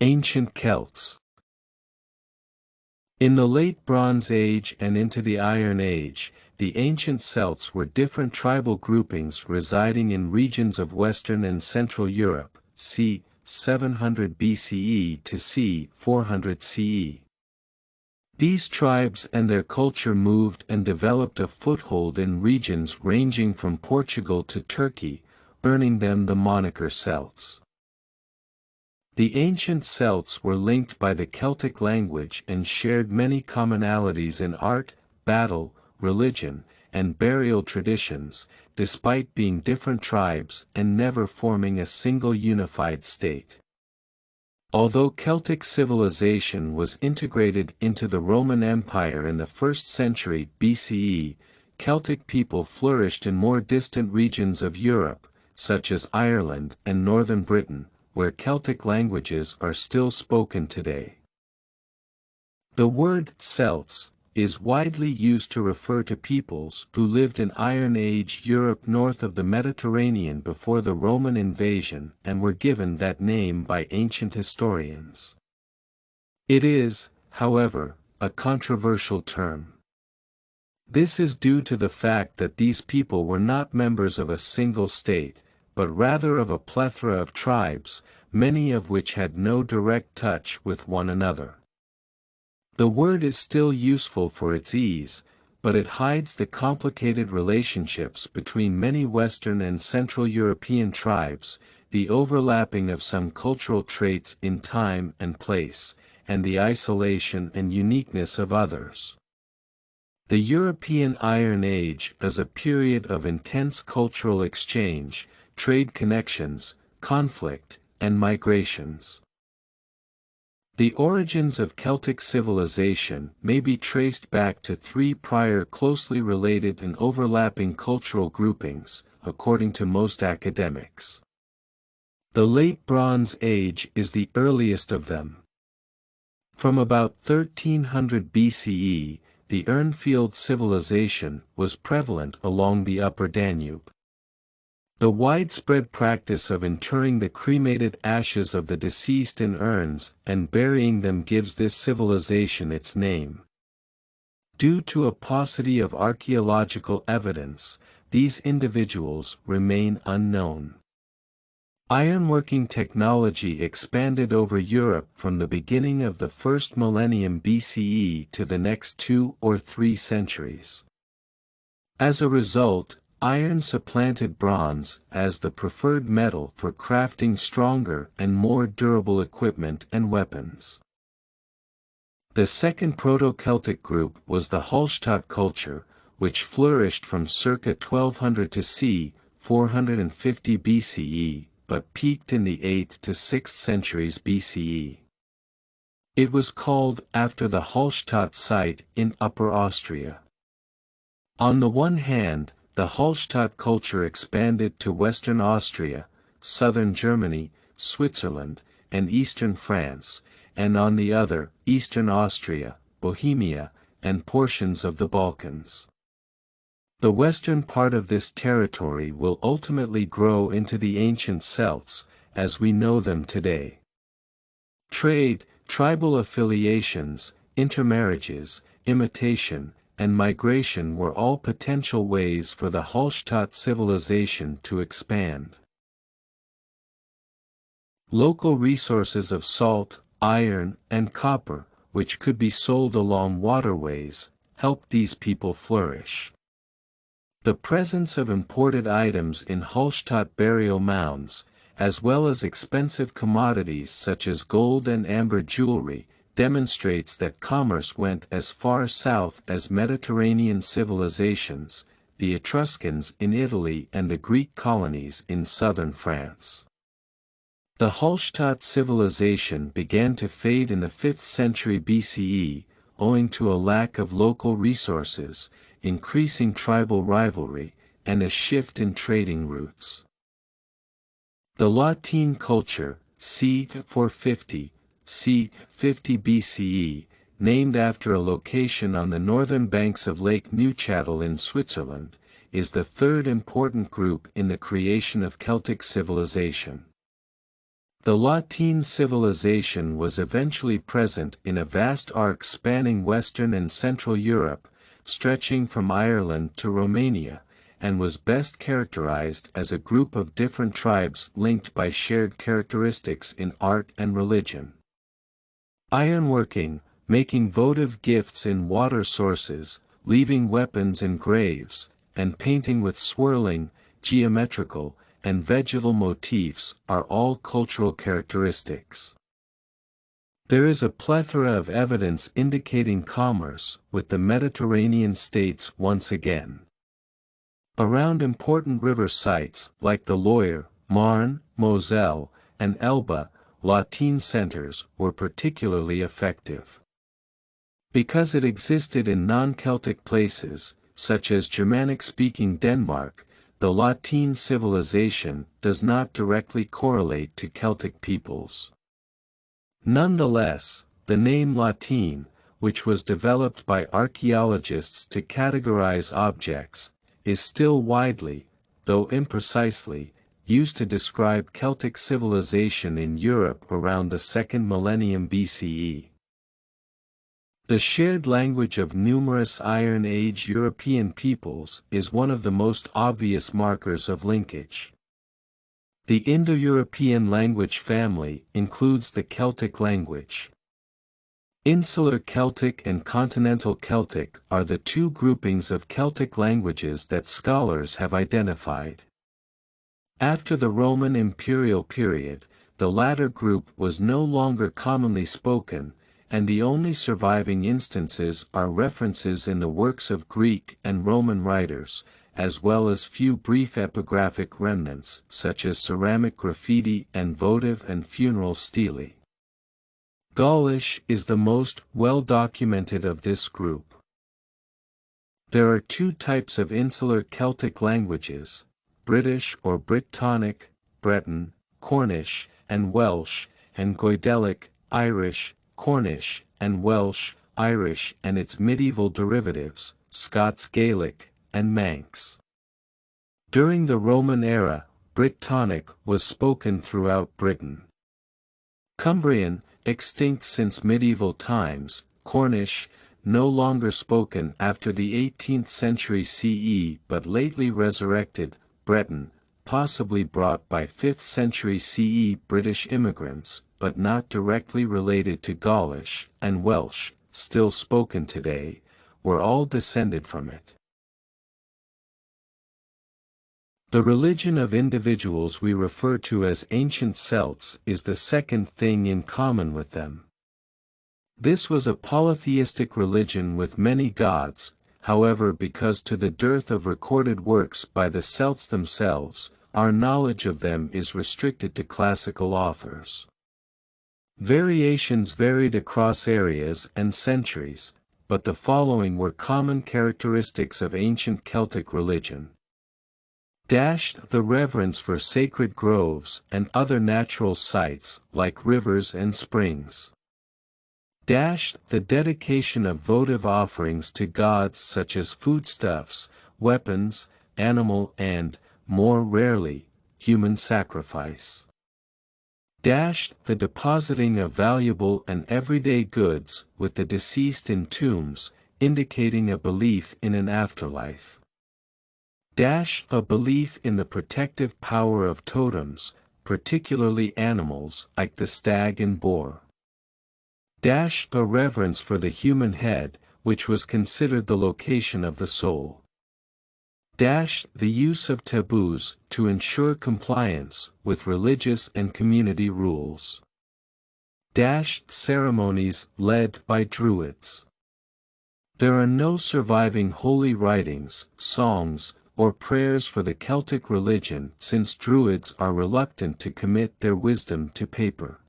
Ancient Celts. In the Late Bronze Age and into the Iron Age, the Ancient Celts were different tribal groupings residing in regions of Western and Central Europe, c. 700 BCE to c. 400 CE. These tribes and their culture moved and developed a foothold in regions ranging from Portugal to Turkey, earning them the moniker Celts. The ancient Celts were linked by the Celtic language and shared many commonalities in art, battle, religion, and burial traditions, despite being different tribes and never forming a single unified state. Although Celtic civilization was integrated into the Roman Empire in the 1st century BCE, Celtic people flourished in more distant regions of Europe, such as Ireland and northern Britain, where Celtic languages are still spoken today. The word Celts is widely used to refer to peoples who lived in Iron Age Europe north of the Mediterranean before the Roman invasion and were given that name by ancient historians. It is, however, a controversial term. This is due to the fact that these people were not members of a single state, but rather of a plethora of tribes, many of which had no direct touch with one another. The word is still useful for its ease, but it hides the complicated relationships between many Western and Central European tribes, the overlapping of some cultural traits in time and place, and the isolation and uniqueness of others. The European Iron Age is a period of intense cultural exchange, trade connections, conflict, and migrations. The origins of Celtic civilization may be traced back to 3 prior closely related and overlapping cultural groupings, according to most academics. The Late Bronze Age is the earliest of them. From about 1300 BCE, the Urnfield civilization was prevalent along the upper Danube. The widespread practice of interring the cremated ashes of the deceased in urns and burying them gives this civilization its name. Due to a paucity of archaeological evidence, these individuals remain unknown. Ironworking technology expanded over Europe from the beginning of the 1st millennium BCE to the next 2 or 3 centuries. As a result, iron supplanted bronze as the preferred metal for crafting stronger and more durable equipment and weapons. The second Proto-Celtic group was the Hallstatt culture, which flourished from circa 1200 to c. 450 BCE, but peaked in the 8th to 6th centuries BCE. It was called after the Hallstatt site in Upper Austria. On the one hand, the Hallstatt culture expanded to Western Austria, southern Germany, Switzerland, and eastern France, and on the other, Eastern Austria, Bohemia, and portions of the Balkans. The western part of this territory will ultimately grow into the ancient Celts, as we know them today. Trade, tribal affiliations, intermarriages, imitation, and migration were all potential ways for the Hallstatt civilization to expand. Local resources of salt, iron, and copper, which could be sold along waterways, helped these people flourish. The presence of imported items in Hallstatt burial mounds, as well as expensive commodities such as gold and amber jewelry, demonstrates that commerce went as far south as Mediterranean civilizations, the Etruscans in Italy and the Greek colonies in southern France. The Hallstatt civilization began to fade in the 5th century BCE, owing to a lack of local resources, increasing tribal rivalry, and a shift in trading routes. The Latine culture, c. 450, c. 50 BCE, named after a location on the northern banks of Lake Neuchâtel in Switzerland, is the third important group in the creation of Celtic civilization. The Latine civilization was eventually present in a vast arc spanning Western and Central Europe, stretching from Ireland to Romania, and was best characterized as a group of different tribes linked by shared characteristics in art and religion. Ironworking, making votive gifts in water sources, leaving weapons in graves, and painting with swirling, geometrical, and vegetal motifs are all cultural characteristics. There is a plethora of evidence indicating commerce with the Mediterranean states once again. Around important river sites like the Loire, Marne, Moselle, and Elbe, Latine centers were particularly effective. Because it existed in non-Celtic places, such as Germanic-speaking Denmark, the Latine civilization does not directly correlate to Celtic peoples. Nonetheless, the name Latine, which was developed by archaeologists to categorize objects, is still widely, though imprecisely, used to describe Celtic civilization in Europe around the 2nd millennium BCE. The shared language of numerous Iron Age European peoples is one of the most obvious markers of linkage. The Indo-European language family includes the Celtic language. Insular Celtic and Continental Celtic are the two groupings of Celtic languages that scholars have identified. After the Roman imperial period, the latter group was no longer commonly spoken, and the only surviving instances are references in the works of Greek and Roman writers, as well as few brief epigraphic remnants such as ceramic graffiti and votive and funeral stelae. Gaulish is the most well-documented of this group. There are two types of insular Celtic languages: British or Brittonic, Breton, Cornish, and Welsh, and Goidelic, Irish, Cornish, and Welsh, Irish and its medieval derivatives, Scots Gaelic, and Manx. During the Roman era, Brittonic was spoken throughout Britain. Cumbrian, extinct since medieval times, Cornish, no longer spoken after the 18th century CE but lately resurrected, Breton, possibly brought by 5th century CE British immigrants, but not directly related to Gaulish, and Welsh, still spoken today, were all descended from it. The religion of individuals we refer to as Ancient Celts is the second thing in common with them. This was a polytheistic religion with many gods, however, because to the dearth of recorded works by the Celts themselves, our knowledge of them is restricted to classical authors. Variations varied across areas and centuries, but the following were common characteristics of ancient Celtic religion. The reverence for sacred groves and other natural sites like rivers and springs. The dedication of votive offerings to gods such as foodstuffs, weapons, animal and, more rarely, human sacrifice. The depositing of valuable and everyday goods with the deceased in tombs, indicating a belief in an afterlife. A belief in the protective power of totems, particularly animals like the stag and boar. A reverence for the human head, which was considered the location of the soul. The use of taboos to ensure compliance with religious and community rules. Ceremonies led by Druids. There are no surviving holy writings, songs, or prayers for the Celtic religion since Druids are reluctant to commit their wisdom to paper.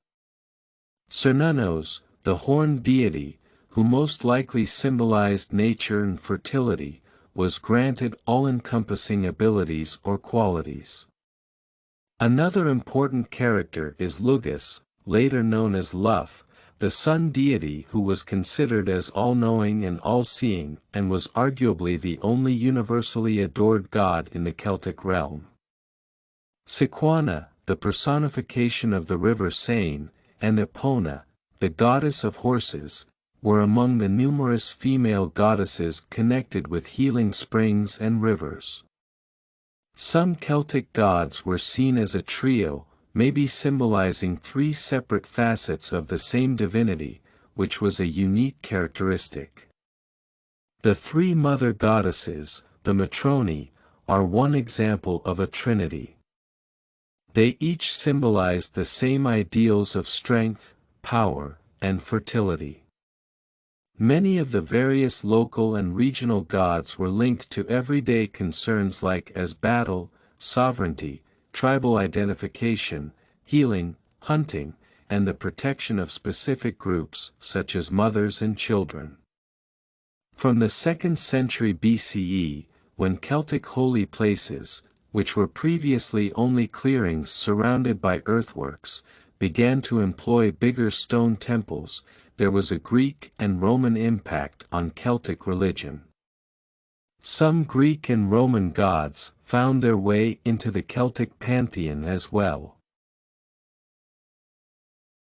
Cernunnos, the horned deity, who most likely symbolized nature and fertility, was granted all-encompassing abilities or qualities. Another important character is Lugus, later known as Lugh, the sun deity who was considered as all-knowing and all-seeing and was arguably the only universally adored god in the Celtic realm. Sequana, the personification of the river Seine, and Epona, the goddess of horses, were among the numerous female goddesses connected with healing springs and rivers. Some Celtic gods were seen as a trio, maybe symbolizing three separate facets of the same divinity, which was a unique characteristic. The three mother goddesses, the Matroni, are one example of a trinity. They each symbolized the same ideals of strength, power, and fertility. Many of the various local and regional gods were linked to everyday concerns as battle, sovereignty, tribal identification, healing, hunting, and the protection of specific groups such as mothers and children. From the 2nd century BCE, when Celtic holy places, which were previously only clearings surrounded by earthworks, began to employ bigger stone temples, there was a Greek and Roman impact on Celtic religion. Some Greek and Roman gods found their way into the Celtic pantheon as well.